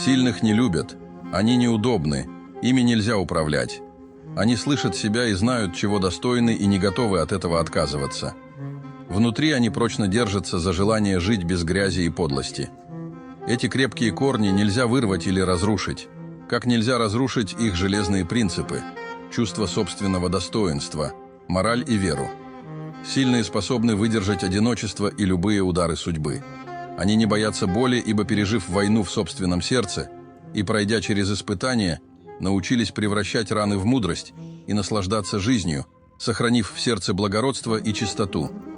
Сильных не любят, они неудобны, ими нельзя управлять. Они слышат себя и знают, чего достойны, и не готовы от этого отказываться. Внутри они прочно держатся за желание жить без грязи и подлости. Эти крепкие корни нельзя вырвать или разрушить, как нельзя разрушить их железные принципы, чувство собственного достоинства, мораль и веру. Сильные способны выдержать одиночество и любые удары судьбы. Они не боятся боли, ибо, пережив войну в собственном сердце и пройдя через испытания, научились превращать раны в мудрость и наслаждаться жизнью, сохранив в сердце благородство и чистоту.